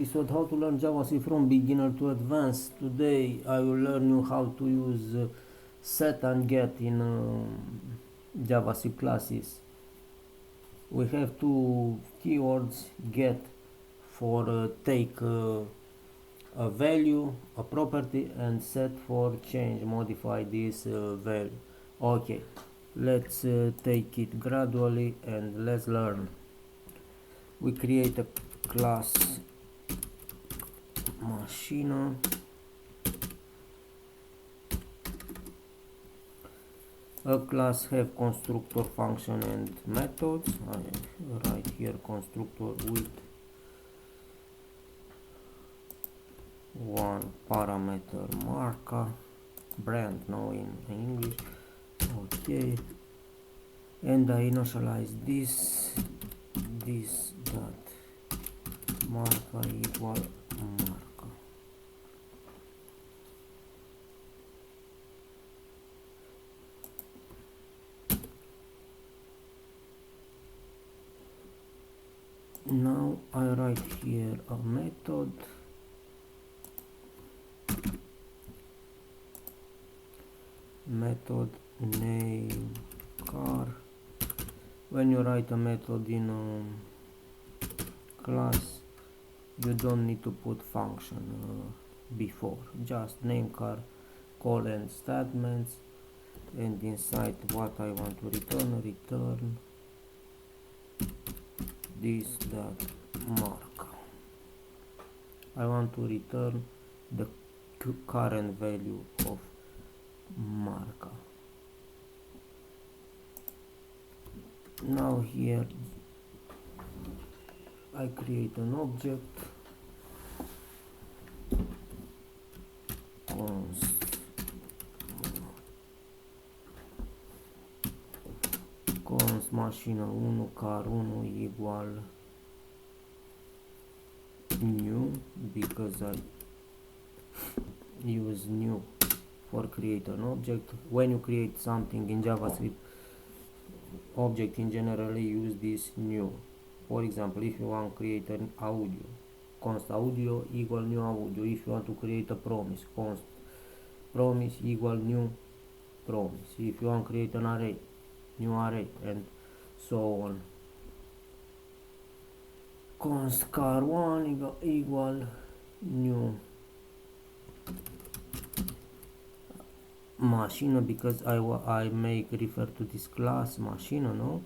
Episode how to learn JavaScript from beginner to advanced. Today I will learn you how to use set and get in JavaScript classes. We have two keywords: get for take a value, a property, and set for change, modify this value. Okay, let's take it gradually and let's learn. We create a class machine. A class have constructor, function, and methods. I write here constructor with one parameter marker, brand now in English. Okay, and I initialize this dot marker equal marker. Now I write here a method name car. When you write a method in a class, you don't need to put function before, just name car, colon statements, and inside what I want to return this dot mark. I want to return the current value of marker. Now here I create an object const mașină 1 car 1 equal new, because I use new for create an object. When you create something in JavaScript, object in generally use this new. For example, if you want to create an audio, const audio equal new audio. If you want to create a promise, const promise equal new promise. If you want to create an array, new array, and so on. Const car1 equal new machine, because I make refer to this class machine, no?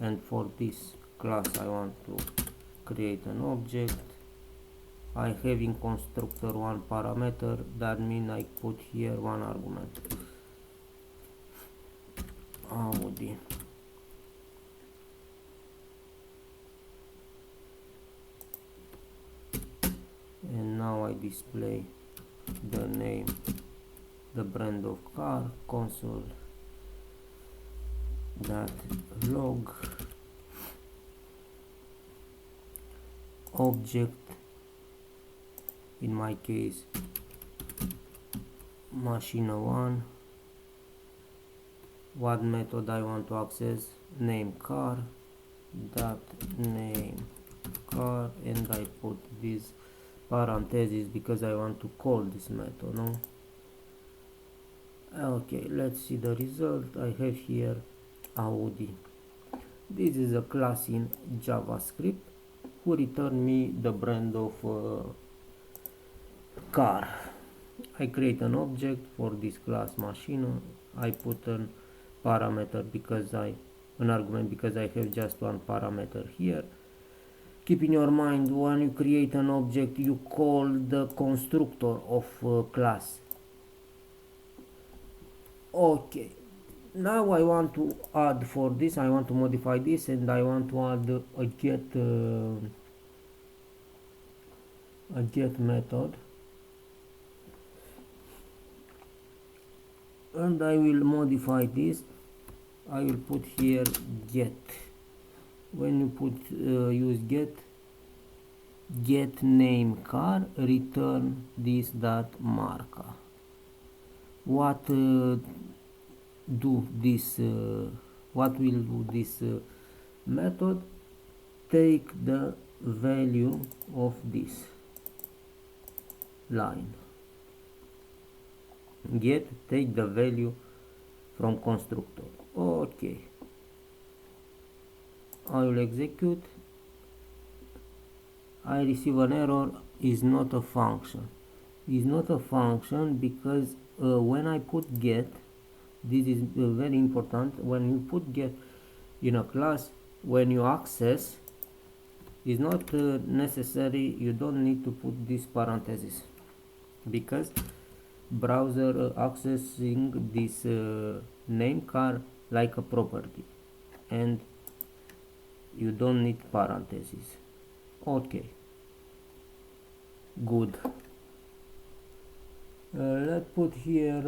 And for this class I want to create an object. I have in constructor one parameter, that means I put here one argument, Audi. And now I display the name, the brand of car, console that log object, in my case machine1. What method I want to access? Name car dot name car, and I put this parentheses because I want to call this method, no? Okay, let's see the result. I have here Audi. This is a class in JavaScript who return me the brand of car. I create an object for this class machine. I put an parameter because an argument because I have just one parameter here. Keep in your mind, when you create an object, you call the constructor of class. Okay, now I want to add for this, I want to modify this, and I want to add a get method, and I will modify this. I will put here get. When you put use get name car, return this dot marker. What do this what will do this method? Take the value of this. line. Get take the value from constructor. Okay, I will execute. I receive an error, is not a function. Is not a function because when I put get, this is very important. When you put get in a class, when you access, is not necessary, you don't need to put this parenthesis, because browser accessing this name car like a property, and you don't need parentheses. Okay, good. Let's put here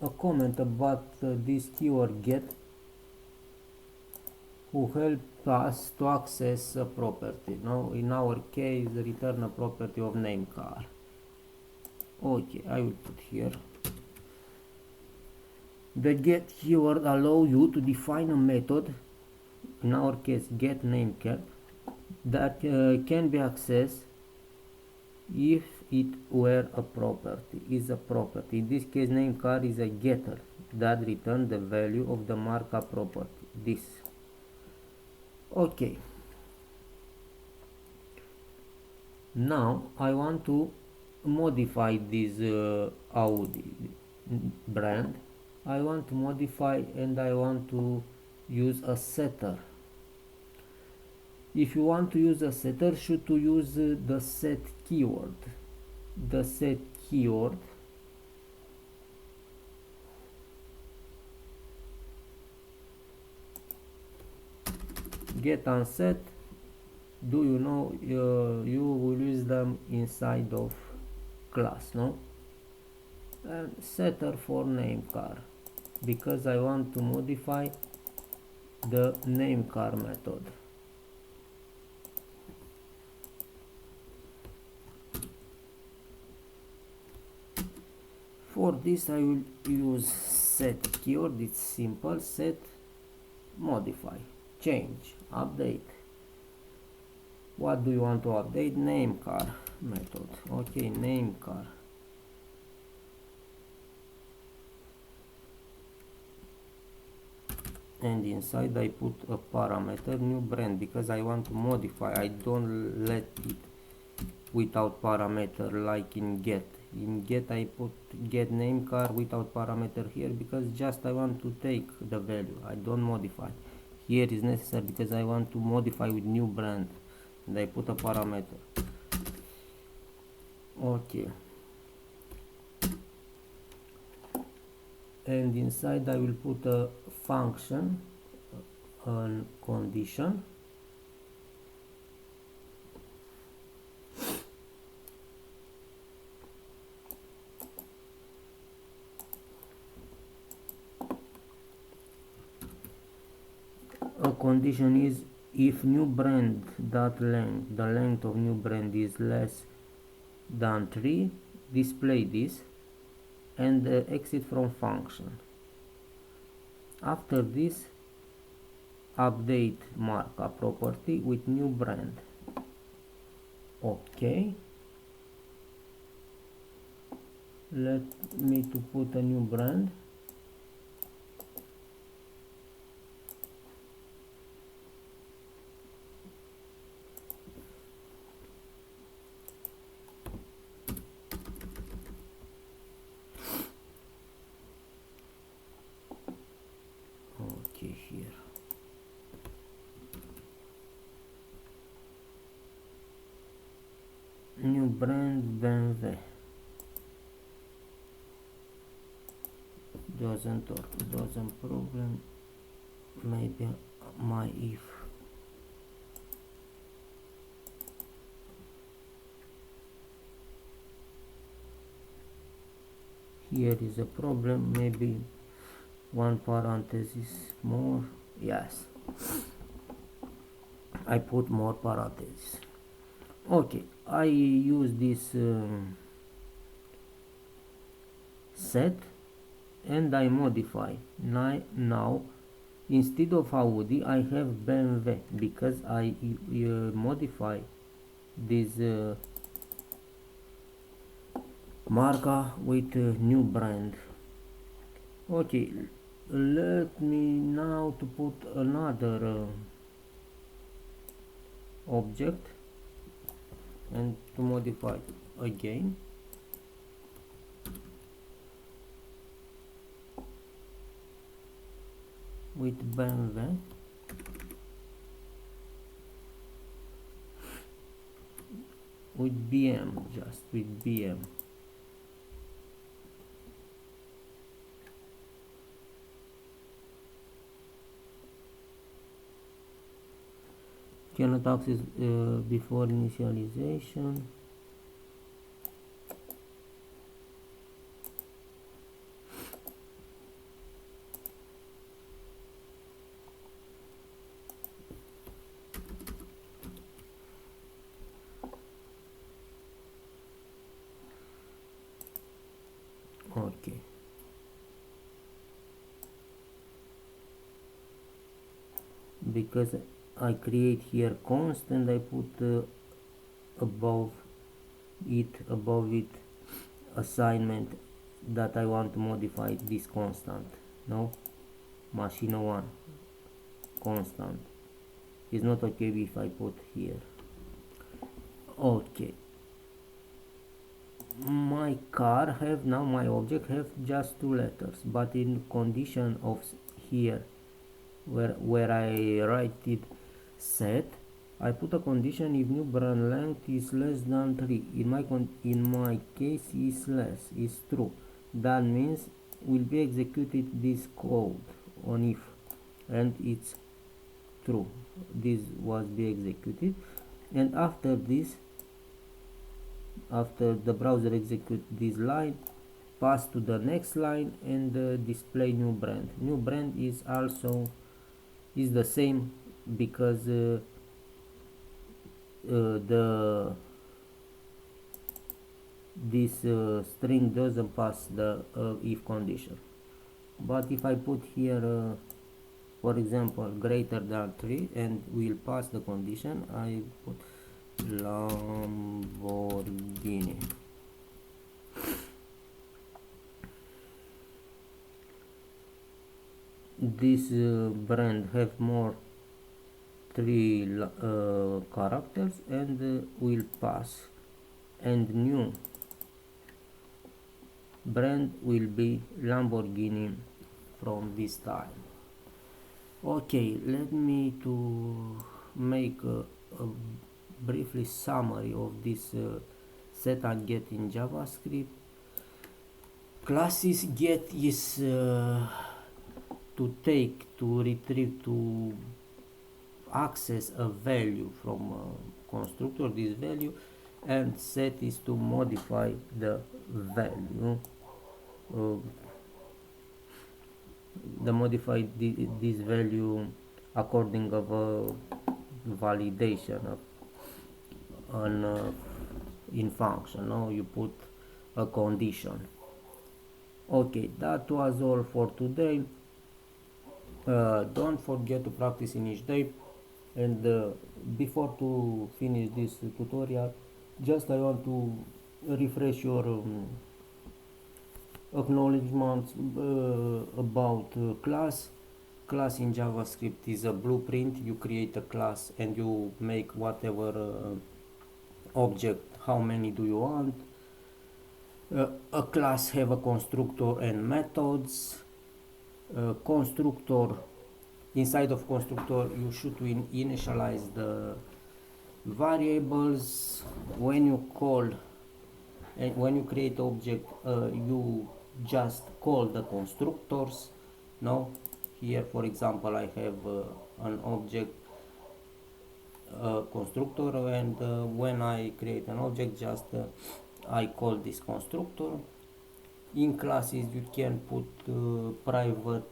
a comment about this keyword get, who help us to access a property. Now in our case, return a property of name car. Okay, I will put here. The get keyword allow you to define a method, in our case get name cap, that can be accessed if it were a property, is a property. In this case, name car is a getter that return the value of the markup property, this. Okay, now I want to modify this Audi brand. I want to modify, and I want to use a setter. If you want to use a setter, should to use the set keyword. The set keyword get and set. Do you know you will use them inside of class, no? And setter for name car, because I want to modify the name car method. For this I will use set keyword. It's simple. Set, modify, change, update. What do you want to update? Name car method. Okay, name car. And inside I put a parameter new brand, because I want to modify. I don't let it without parameter like in get. In get I put get name car without parameter here, because just I want to take the value, I don't modify. Here is necessary because I want to modify with new brand, and I put a parameter. Okay, and inside I will put a function, a condition. A condition is if new brand dot length, the length of new brand is less than 3, display this, and exit from function. After this, update markup property with new brand. Okay, let me to put a new brand. Okay, here. New brand BMW. Doesn't work, doesn't problem. Maybe my if. Here is a problem, maybe one parenthesis more. Yes, I put more parentheses. Okay, I use this set, and I modify. Now instead of Audi I have BMW, because I modify this marker with new brand. Okay, let me now to put another object and to modify again. With BMW, with BM, just with BM. Cannot access before initialization. Okay. Because I create here const and I put above it assignment that I want to modify this constant. No, machine 1 constant is not okay if I put here. Okay, my car have now my object have just 2 letters, but in condition of here where I write it set, I put a condition if new brand length is less than 3. In my case is less, is true. That means will be executed this code on if and it's true. This was be executed, and after this, after the browser execute this line, pass to the next line and display new brand. New brand is also is the same because the this string doesn't pass the if condition. But if I put here for example greater than 3 and will pass the condition, I put Lamborghini. This brand have more 3 characters and will pass, and new brand will be Lamborghini from this time. Okay, let me to make a briefly summary of this set and get in JavaScript. Classes get is to take, to retrieve, to access a value from a constructor, this value, and set is to modify the value, this value according of a validation of an in function. Now you put a condition. Okay, that was all for today. Don't forget to practice in each day, and before to finish this tutorial, just I want to refresh your acknowledgements about class. Class in JavaScript is a blueprint. You create a class and you make whatever object, how many do you want. A class have a constructor and methods. Constructor, inside of constructor you should initialize the variables. When you call and when you create object, you just call the constructors. Now here for example I have an object constructor, and when I create an object, just I call this constructor. In classes you can put private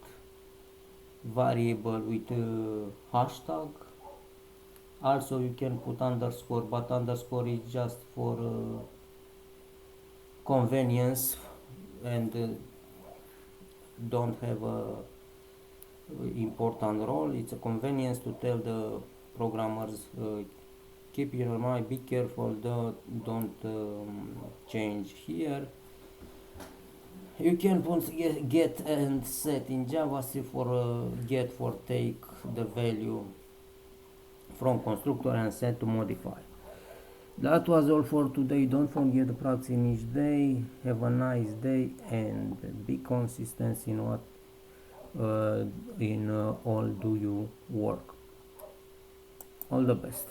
variable with hashtag. Also you can put underscore, but underscore is just for convenience and don't have a important role. It's a convenience to tell the programmers keep in mind, be careful, don't change here. You can put get and set in JavaScript for get for take the value from constructor and set to modify. That was all for today. Don't forget to practice in each day. Have a nice day and be consistent in what all do you work. All the best.